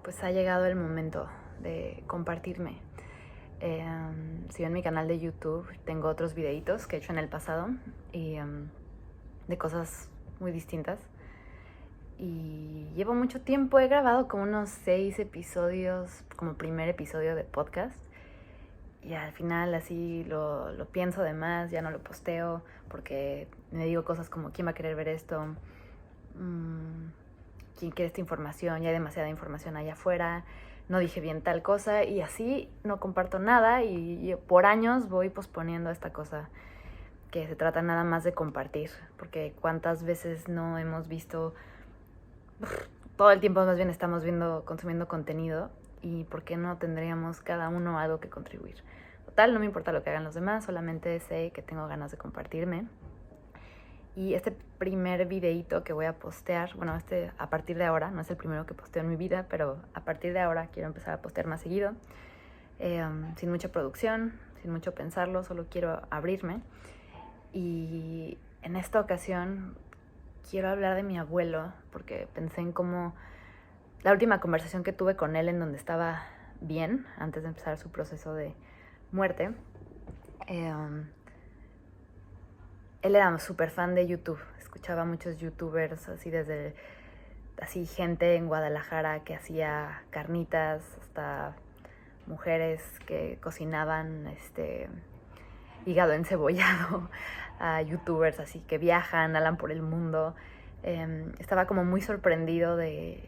pues ha llegado el momento de compartirme. Si ven mi canal de YouTube, tengo otros videitos que he hecho en el pasado y de cosas muy distintas. Y llevo mucho tiempo, he grabado como unos 6 episodios, como primer episodio de podcast. Y al final así lo pienso de más, ya no lo posteo porque me digo cosas como ¿quién va a querer ver esto? ¿Quién quiere esta información? Ya hay demasiada información allá afuera, no dije bien tal cosa y así no comparto nada y por años voy posponiendo esta cosa que se trata nada más de compartir, porque cuántas veces no hemos visto, todo el tiempo más bien estamos consumiendo contenido y por qué no tendríamos cada uno algo que contribuir. Total, no me importa lo que hagan los demás, solamente sé que tengo ganas de compartirme. Y este primer videíto que voy a postear, bueno, a partir de ahora, no es el primero que posteo en mi vida, pero a partir de ahora quiero empezar a postear más seguido, sin mucha producción, sin mucho pensarlo, solo quiero abrirme. Y en esta ocasión quiero hablar de mi abuelo, porque pensé en cómo la última conversación que tuve con él en donde estaba bien, antes de empezar su proceso de muerte, él era súper fan de YouTube, escuchaba a muchos youtubers, así gente en Guadalajara que hacía carnitas, hasta mujeres que cocinaban hígado encebollado, a youtubers así que viajan, hablan por el mundo. Estaba como muy sorprendido de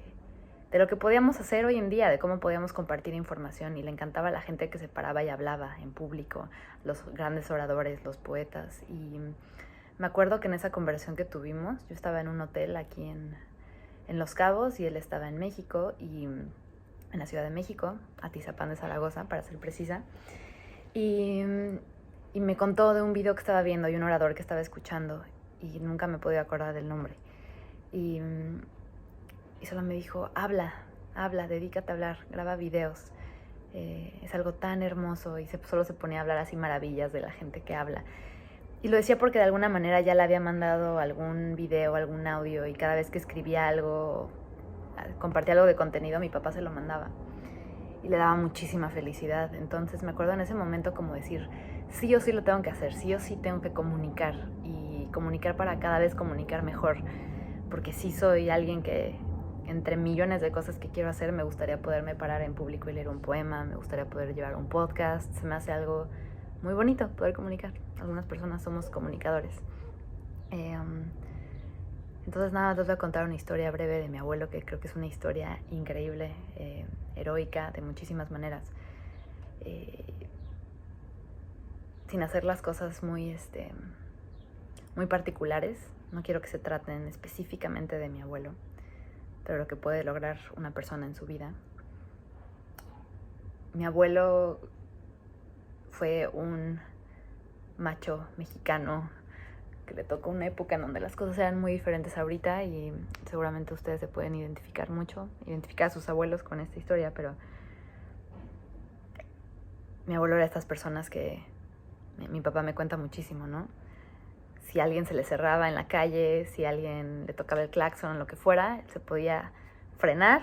lo que podíamos hacer hoy en día, de cómo podíamos compartir información, y le encantaba la gente que se paraba y hablaba en público, los grandes oradores, los poetas. Y me acuerdo que en esa conversación que tuvimos, yo estaba en un hotel aquí en Los Cabos y él estaba en México, y en la Ciudad de México, Atizapán de Zaragoza, para ser precisa. Y me contó de un video que estaba viendo y un orador que estaba escuchando, y nunca me podía acordar del nombre. Y solo me dijo, habla, dedícate a hablar, graba videos. Es algo tan hermoso, y solo se ponía a hablar así maravillas de la gente que habla. Y lo decía porque de alguna manera ya le había mandado algún video, algún audio, y cada vez que escribía algo, compartía algo de contenido, mi papá se lo mandaba. Y le daba muchísima felicidad. Entonces me acuerdo en ese momento como decir, sí o sí lo tengo que hacer, sí o sí tengo que comunicar, y comunicar para cada vez comunicar mejor. Porque sí soy alguien que, entre millones de cosas que quiero hacer, me gustaría poderme parar en público y leer un poema, me gustaría poder llevar un podcast, se me hace algo muy bonito poder comunicar. Algunas personas somos comunicadores. Entonces nada, les voy a contar una historia breve de mi abuelo, que creo que es una historia increíble, heroica, de muchísimas maneras. Sin hacer las cosas muy particulares. No quiero que se traten específicamente de mi abuelo, pero lo que puede lograr una persona en su vida. Mi abuelo fue un macho mexicano que le tocó una época en donde las cosas eran muy diferentes ahorita, y seguramente ustedes se pueden identificar a sus abuelos con esta historia, pero mi abuelo era de estas personas que mi papá me cuenta muchísimo, ¿no? Si a alguien se le cerraba en la calle, si a alguien le tocaba el claxon, lo que fuera, él se podía frenar,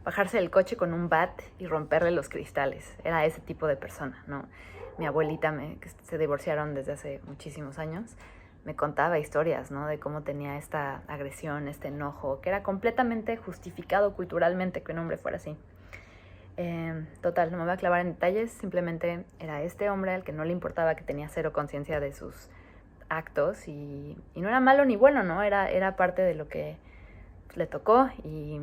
bajarse del coche con un bat y romperle los cristales. Era ese tipo de persona, ¿no? Mi abuelita, que se divorciaron desde hace muchísimos años, me contaba historias, ¿no? De cómo tenía esta agresión, este enojo, que era completamente justificado culturalmente que un hombre fuera así. Total, no me voy a clavar en detalles, simplemente era este hombre al que no le importaba, que tenía cero conciencia de sus actos, y no era malo ni bueno, ¿no? Era parte de lo que le tocó, y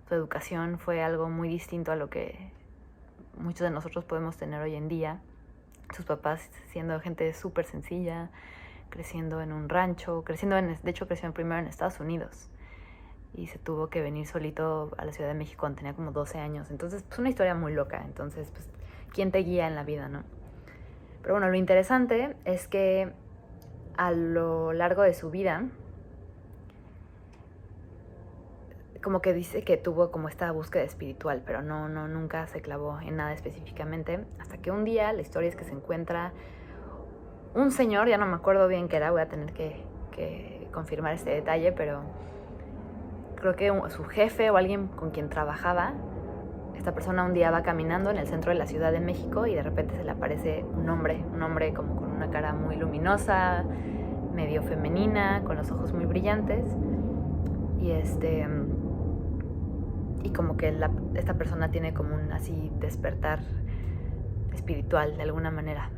su educación fue algo muy distinto a lo que muchos de nosotros podemos tener hoy en día. Sus papás siendo gente súper sencilla, creciendo en un rancho, de hecho creció primero en Estados Unidos, y se tuvo que venir solito a la Ciudad de México cuando tenía como 12 años. Entonces, pues una historia muy loca. Entonces, pues, ¿quién te guía en la vida, no? Pero bueno, lo interesante es que a lo largo de su vida, como que dice que tuvo como esta búsqueda espiritual, pero nunca se clavó en nada específicamente, hasta que un día, la historia es que se encuentra un señor, ya no me acuerdo bien qué era, voy a tener que confirmar este detalle, pero creo que su jefe o alguien con quien trabajaba esta persona un día va caminando en el centro de la Ciudad de México y de repente se le aparece un hombre como con una cara muy luminosa, medio femenina, con los ojos muy brillantes. Y como que esta persona tiene como un así despertar espiritual de alguna manera.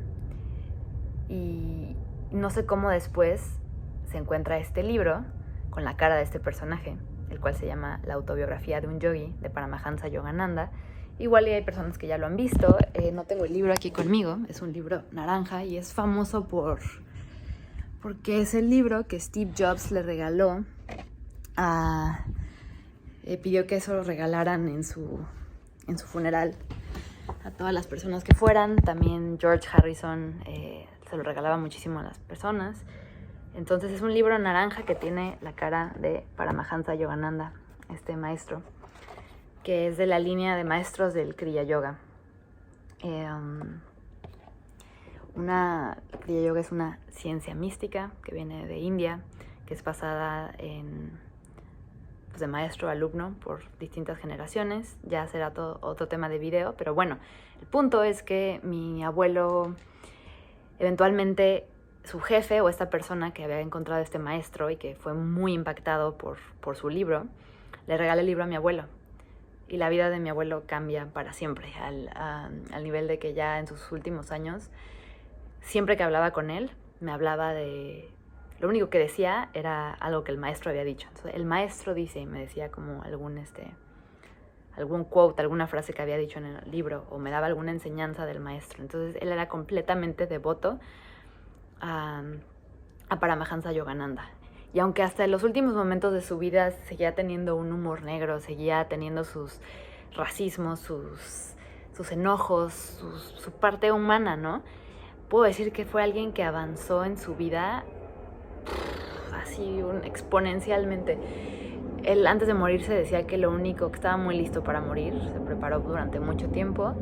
Y no sé cómo después se encuentra este libro con la cara de este personaje, el cual se llama La autobiografía de un yogi, de Paramahansa Yogananda. Igual hay personas que ya lo han visto. No tengo el libro aquí conmigo, es un libro naranja y es famoso porque es el libro que Steve Jobs le regaló pidió que eso lo regalaran en su funeral a todas las personas que fueran. También George Harrison se lo regalaba muchísimo a las personas. Entonces es un libro naranja que tiene la cara de Paramahansa Yogananda, este maestro, que es de la línea de maestros del Kriya Yoga. Kriya Yoga es una ciencia mística que viene de India, que es basada de maestro a alumno por distintas generaciones. Ya será otro tema de video, pero bueno, el punto es que mi abuelo, eventualmente su jefe o esta persona que había encontrado este maestro y que fue muy impactado por su libro, le regala el libro a mi abuelo. Y la vida de mi abuelo cambia para siempre, al nivel de que ya en sus últimos años, siempre que hablaba con él, me hablaba de... Lo único que decía era algo que el maestro había dicho. Entonces, el maestro dice, y me decía como algún quote, alguna frase que había dicho en el libro, o me daba alguna enseñanza del maestro. Entonces, él era completamente devoto a Paramahansa Yogananda. Y aunque hasta en los últimos momentos de su vida seguía teniendo un humor negro, seguía teniendo sus racismos, sus enojos, su parte humana, ¿no? Puedo decir que fue alguien que avanzó en su vida así exponencialmente. Él antes de morirse decía que lo único, que estaba muy listo para morir, se preparó durante mucho tiempo,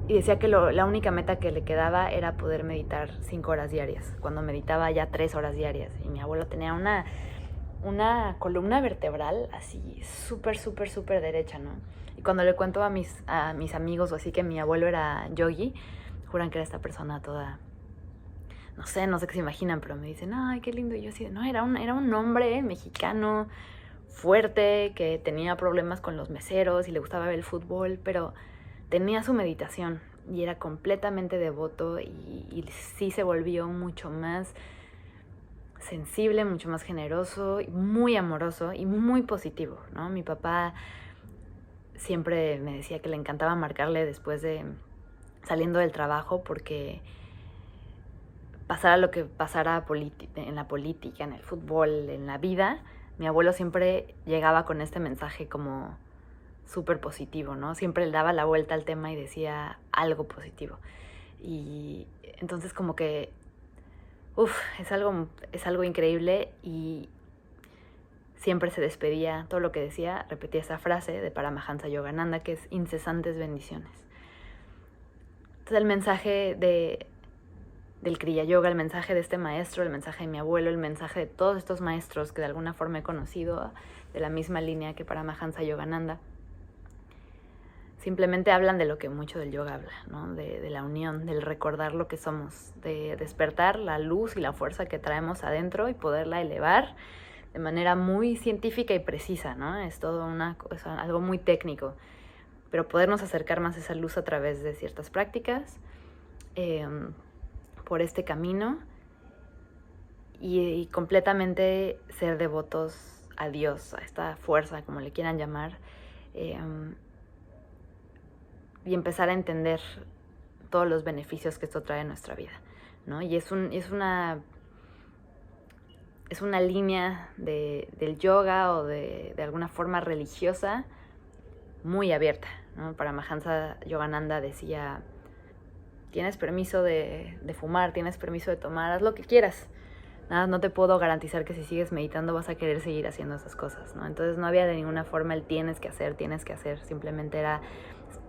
y decía que la única meta que le quedaba era poder meditar 5 horas diarias, cuando meditaba ya 3 horas diarias. Y mi abuelo tenía una columna vertebral así súper derecha, ¿no? Y cuando le cuento a mis amigos o así que mi abuelo era yogi, juran que era esta persona toda... No sé qué se imaginan, pero me dicen, ay, qué lindo. Y yo así, no, era un hombre mexicano, fuerte, que tenía problemas con los meseros y le gustaba ver el fútbol, pero tenía su meditación y era completamente devoto y sí se volvió mucho más sensible, mucho más generoso, muy amoroso y muy positivo, ¿no? Mi papá siempre me decía que le encantaba marcarle después de saliendo del trabajo porque... pasara lo que pasara en la política, en el fútbol, en la vida, mi abuelo siempre llegaba con este mensaje como súper positivo, ¿no? Siempre le daba la vuelta al tema y decía algo positivo. Y entonces como que, es algo increíble. Y siempre se despedía, todo lo que decía, repetía esa frase de Paramahansa Yogananda, que es incesantes bendiciones. Entonces el mensaje del Kriya Yoga, el mensaje de este maestro, el mensaje de mi abuelo, el mensaje de todos estos maestros que de alguna forma he conocido de la misma línea que Paramahansa Yogananda, simplemente hablan de lo que mucho del yoga habla, ¿no? De la unión, del recordar lo que somos, de despertar la luz y la fuerza que traemos adentro y poderla elevar de manera muy científica y precisa, ¿no? Es todo algo muy técnico, pero podernos acercar más a esa luz a través de ciertas prácticas, por este camino y completamente ser devotos a Dios, a esta fuerza, como le quieran llamar, y empezar a entender todos los beneficios que esto trae en nuestra vida, ¿no? Y es una línea del yoga o de alguna forma religiosa muy abierta, ¿no? Paramahansa Yogananda decía: tienes permiso de fumar, tienes permiso de tomar, haz lo que quieras. Nada, no te puedo garantizar que si sigues meditando vas a querer seguir haciendo esas cosas, ¿no? Entonces no había de ninguna forma el tienes que hacer, simplemente era,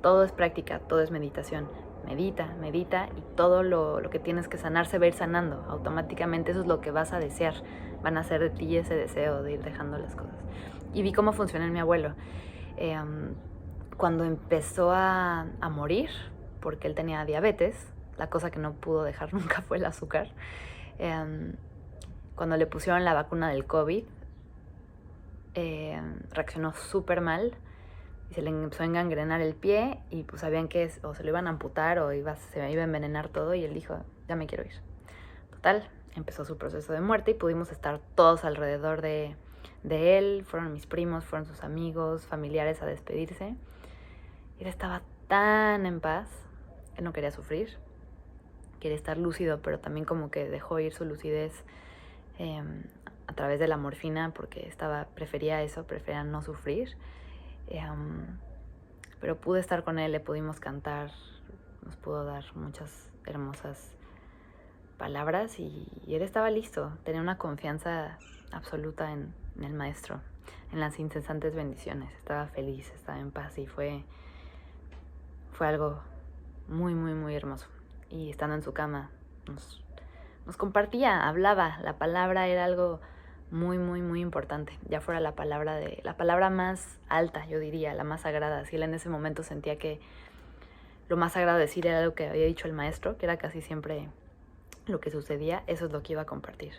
todo es práctica, todo es meditación. Medita y todo lo que tienes que sanar se va a ir sanando. Automáticamente eso es lo que vas a desear. Van a hacer de ti ese deseo de ir dejando las cosas. y vi cómo funciona en mi abuelo. Cuando empezó a morir, porque él tenía diabetes, la cosa que no pudo dejar nunca fue el azúcar. Cuando le pusieron la vacuna del COVID, reaccionó súper mal y se le empezó a engangrenar el pie y pues sabían que o se lo iban a amputar o se iba a envenenar todo, y él dijo, ya me quiero ir. Total, empezó su proceso de muerte y pudimos estar todos alrededor de él. Fueron mis primos, fueron sus amigos, familiares a despedirse. Y él estaba tan en paz, él no quería sufrir, quería estar lúcido, pero también como que dejó ir su lucidez a través de la morfina, porque prefería no sufrir. Pero pude estar con él, le pudimos cantar, nos pudo dar muchas hermosas palabras y él estaba listo, tenía una confianza absoluta en el maestro, en las incesantes bendiciones, estaba feliz, estaba en paz y fue algo muy, muy, muy hermoso. Y estando en su cama nos compartía, hablaba, la palabra era algo muy, muy, muy importante, ya fuera la palabra más alta, yo diría, la más sagrada. Si él en ese momento sentía que lo más sagrado decir era lo que había dicho el maestro, que era casi siempre lo que sucedía, eso es lo que iba a compartir.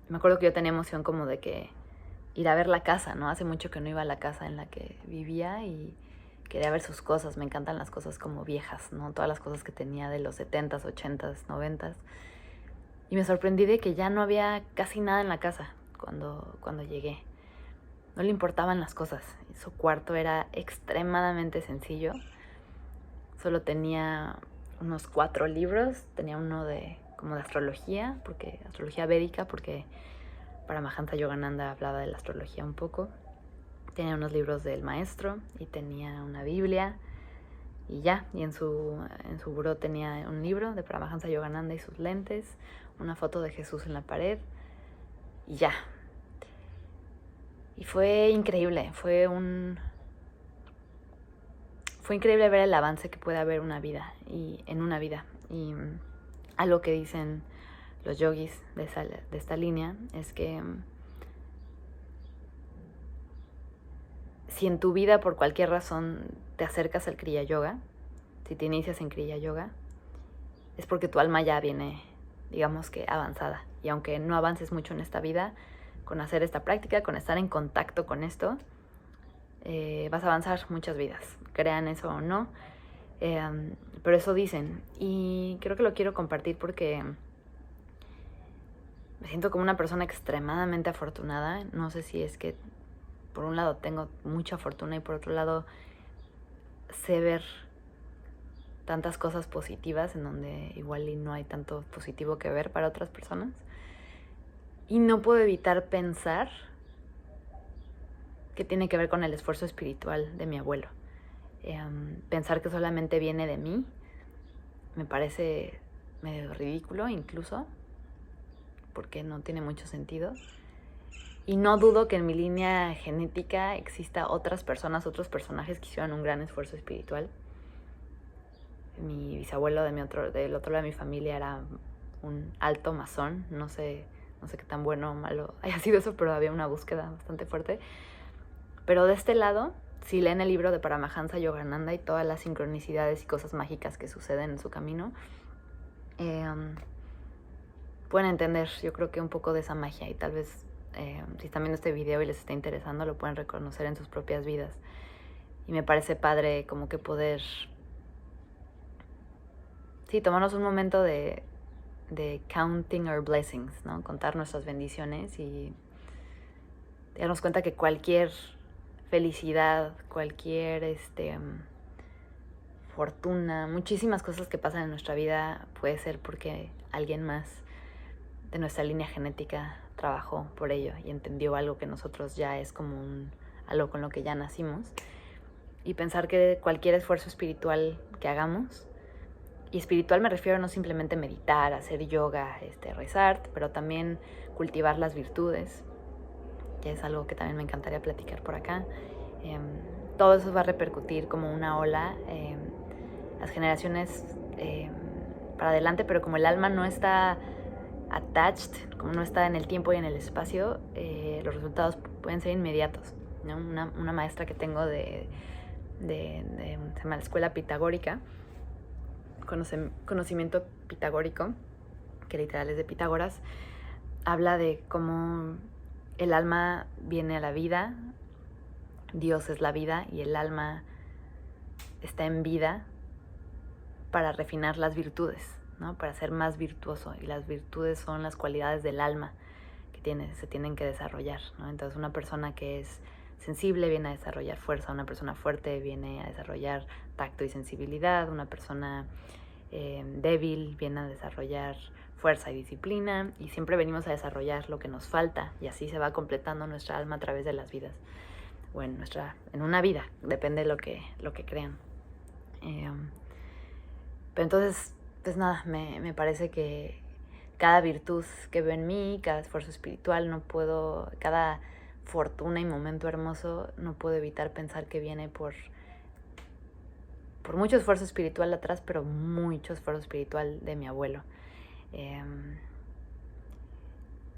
Me acuerdo que yo tenía emoción como de que ir a ver la casa, ¿no? Hace mucho que no iba a la casa en la que vivía y quería ver sus cosas. Me encantan las cosas como viejas, ¿no? Todas las cosas que tenía de los 70s, 80s, 90s. Y me sorprendí de que ya no había casi nada en la casa cuando llegué. No le importaban las cosas. Su cuarto era extremadamente sencillo. Solo tenía unos 4 libros. Tenía uno como de astrología, astrología védica, porque Paramahansa Yogananda hablaba de la astrología un poco. Tenía unos libros del maestro y tenía una Biblia y ya. Y en su buró tenía un libro de Paramahansa Yogananda y sus lentes, una foto de Jesús en la pared y ya. Y fue increíble, fue increíble ver el avance que puede haber en una vida. Y algo que dicen los yogis de esta línea es que si en tu vida por cualquier razón te acercas al Kriya Yoga, si te inicias en Kriya Yoga, es porque tu alma ya viene, digamos que avanzada. Y aunque no avances mucho en esta vida, con hacer esta práctica, con estar en contacto con esto, vas a avanzar muchas vidas, crean eso o no. Pero eso dicen, y creo que lo quiero compartir porque me siento como una persona extremadamente afortunada. No sé si es que por un lado tengo mucha fortuna y por otro lado sé ver tantas cosas positivas en donde igual y no hay tanto positivo que ver para otras personas. Y no puedo evitar pensar que tiene que ver con el esfuerzo espiritual de mi abuelo. Pensar que solamente viene de mí me parece medio ridículo incluso, porque no tiene mucho sentido. Y no dudo que en mi línea genética exista otras personas, otros personajes que hicieron un gran esfuerzo espiritual. Mi bisabuelo del otro lado de mi familia era un alto masón. No sé qué tan bueno o malo haya sido eso, pero había una búsqueda bastante fuerte. Pero de este lado, si leen el libro de Paramahansa Yogananda y todas las sincronicidades y cosas mágicas que suceden en su camino, pueden entender, yo creo que un poco de esa magia, y tal vez si están viendo este video y les está interesando, lo pueden reconocer en sus propias vidas. Y me parece padre como que poder, tomarnos un momento de counting our blessings, ¿no? Contar nuestras bendiciones y darnos cuenta que cualquier felicidad, cualquier fortuna, muchísimas cosas que pasan en nuestra vida puede ser porque alguien más de nuestra línea genética trabajó por ello y entendió algo que nosotros ya es como algo con lo que ya nacimos. Y pensar que cualquier esfuerzo espiritual que hagamos, y espiritual me refiero no simplemente meditar, hacer yoga, rezar, pero también cultivar las virtudes, que es algo que también me encantaría platicar por acá. Todo eso va a repercutir como una ola las generaciones para adelante, pero como el alma no está attached, como no está en el tiempo y en el espacio, los resultados pueden ser inmediatos, ¿no? Una maestra que tengo se llama la escuela pitagórica, conocimiento pitagórico, que literal es de Pitágoras, habla de cómo el alma viene a la vida, Dios es la vida y el alma está en vida para refinar las virtudes, ¿no? Para ser más virtuoso. Y las virtudes son las cualidades del alma que se tienen que desarrollar, ¿no? Entonces una persona que es sensible viene a desarrollar fuerza, una persona fuerte viene a desarrollar tacto y sensibilidad, una persona débil viene a desarrollar fuerza y disciplina, y siempre venimos a desarrollar lo que nos falta, y así se va completando nuestra alma a través de las vidas, o en una vida, depende de lo que crean. Pero entonces, pues nada, me parece que cada virtud que veo en mí, cada esfuerzo espiritual, cada fortuna y momento hermoso, no puedo evitar pensar que viene por mucho esfuerzo espiritual atrás, pero mucho esfuerzo espiritual de mi abuelo.